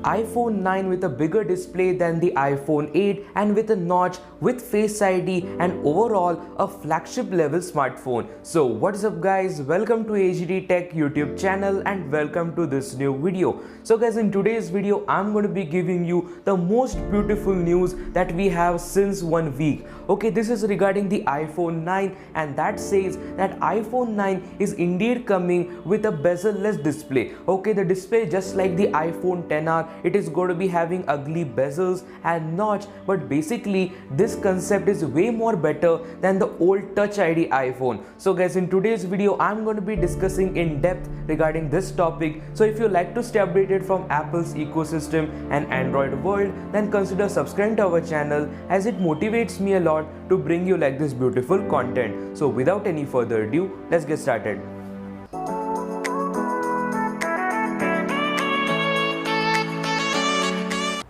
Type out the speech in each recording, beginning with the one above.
iPhone 9 with a bigger display than the iPhone 8 and with a notch with Face ID and overall a flagship level smartphone. So what's up guys, welcome to AGD Tech YouTube channel and welcome to this new video. So guys, in today's video I'm going to be giving you the most beautiful news that we have since 1 week. Okay, this is regarding the iPhone 9 and that says that iPhone 9 is indeed coming with a bezel-less display. Okay, the display just like the iPhone XR, it is going to be having ugly bezels and notch, but basically this concept is way more better than the old Touch ID iPhone. So guys, in today's video I'm going to be discussing in depth regarding this topic. So if you like to stay updated from Apple's ecosystem and Android world, then consider subscribing to our channel as it motivates me a lot to bring you like this beautiful content. So without any further ado, let's get started.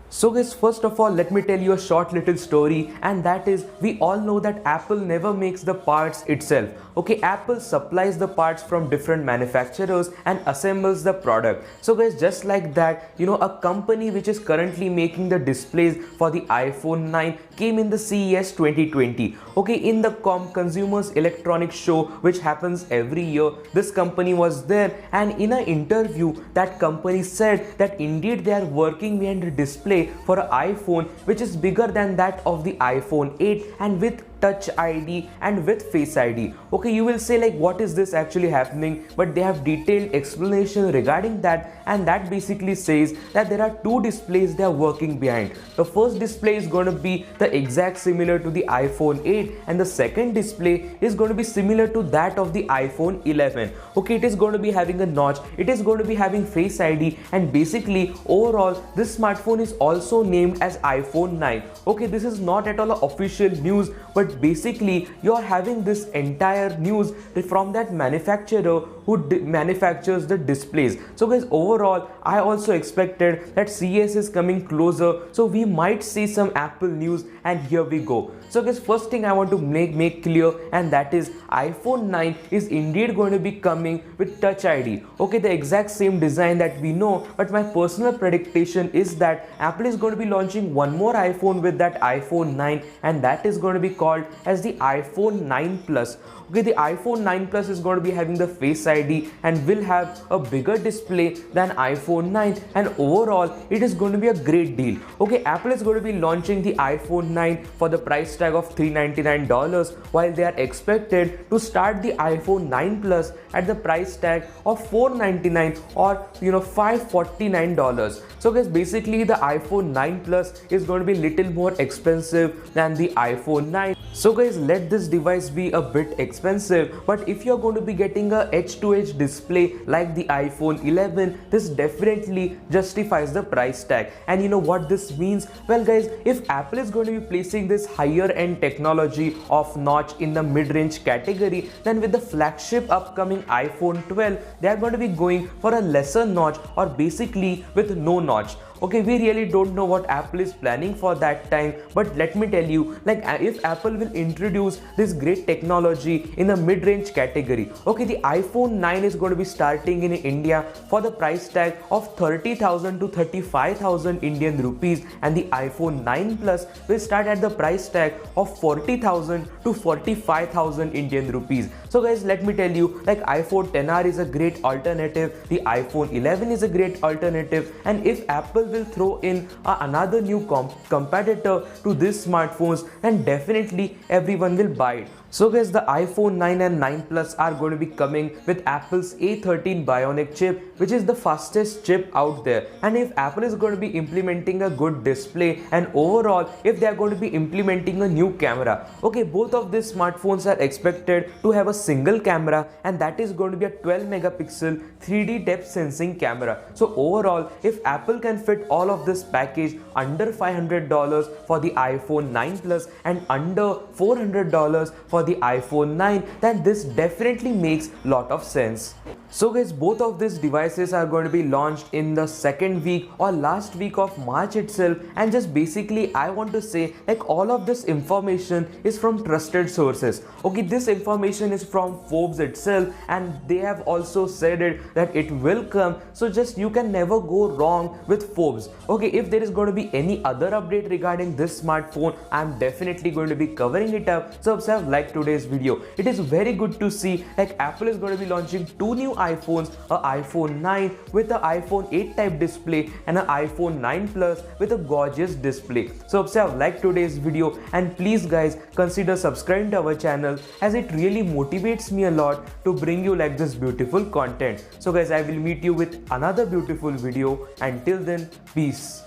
So guys, first of all, let me tell you a short little story, and that is, we all know that Apple never makes the parts itself. Okay, Apple supplies the parts from different manufacturers and assembles the product. So guys, just like that, a company which is currently making the displays for the iPhone 9 came in the CES 2020. Okay, in the Consumers Electronics Show, which happens every year, this company was there, and in an interview that company said that indeed they are working behind the display for an iPhone which is bigger than that of the iPhone 8 and with Touch ID and with Face ID. Okay, you will say like, what is this actually happening? But they have detailed explanation regarding that, and that basically says that there are two displays they are working behind. The first display is going to be the exact similar to the iPhone 8 and the second display is going to be similar to that of the iPhone 11. Okay, it is going to be having a notch, it is going to be having Face ID, and basically overall this smartphone is also named as iPhone 9. Okay, this is not at all official news, but basically you are having this entire news from that manufacturer who manufactures the displays. So guys, overall I also expected that CES is coming closer, so we might see some Apple news, and here we go. So guys, first thing I want to make clear, and that is iPhone 9 is indeed going to be coming with Touch ID. Okay, the exact same design that we know, but my personal prediction is that Apple is going to be launching one more iPhone with that iPhone 9, and that is going to be called as the iPhone 9 Plus. Okay, the iPhone 9 Plus is going to be having the Face ID and will have a bigger display than iPhone 9, and overall it is going to be a great deal. Okay, Apple is going to be launching the iPhone 9 for the price tag of $399, while they are expected to start the iPhone 9 Plus at the price tag of $499 or $549. So guys, basically the iPhone 9 Plus is going to be little more expensive than the iPhone 9. So guys, let this device be a bit expensive, but if you're going to be getting a edge-to-edge display like the iPhone 11, this definitely justifies the price tag. And you know what this means? Well guys, if Apple is going to be placing this higher end technology of notch in the mid-range category, then with the flagship upcoming iPhone 12, they are going to be going for a lesser notch, or basically with no notch. Okay, we really don't know what Apple is planning for that time, but let me tell you, like, if Apple will introduce this great technology in the mid-range category, okay, the iPhone 9 is going to be starting in India for the price tag of 30,000 to 35,000 Indian rupees, and the iPhone 9 Plus will start at the price tag of 40,000 to 45,000 Indian rupees. So guys, let me tell you, like, iPhone XR is a great alternative, the iPhone 11 is a great alternative, and if Apple will throw in another new competitor to these smartphones, then definitely everyone will buy it. So guys, the iPhone 9 and 9 Plus are going to be coming with Apple's A13 Bionic chip, which is the fastest chip out there. And if Apple is going to be implementing a good display, and overall if they are going to be implementing a new camera, okay, both of these smartphones are expected to have a single camera, and that is going to be a 12 megapixel 3D depth sensing camera. So overall, if Apple can fit all of this package under $500 for the iPhone 9 Plus and under $400 for for the iPhone 9, then this definitely makes lot of sense. So guys, both of these devices are going to be launched in the second week or last week of March itself, and just basically I want to say like all of this information is from trusted sources. Okay, this information is from Forbes itself, and they have also said it that it will come, so just you can never go wrong with Forbes. Okay, if there is going to be any other update regarding this smartphone, I'm definitely going to be covering it up. So if like today's video, it is very good to see like Apple is going to be launching two new iPhones, a iPhone 9 with a iPhone 8 type display and an iPhone 9 Plus with a gorgeous display. So if you have liked today's video, and please guys consider subscribing to our channel, as it really motivates me a lot to bring you like this beautiful content. So guys, I will meet you with another beautiful video. Until then, peace.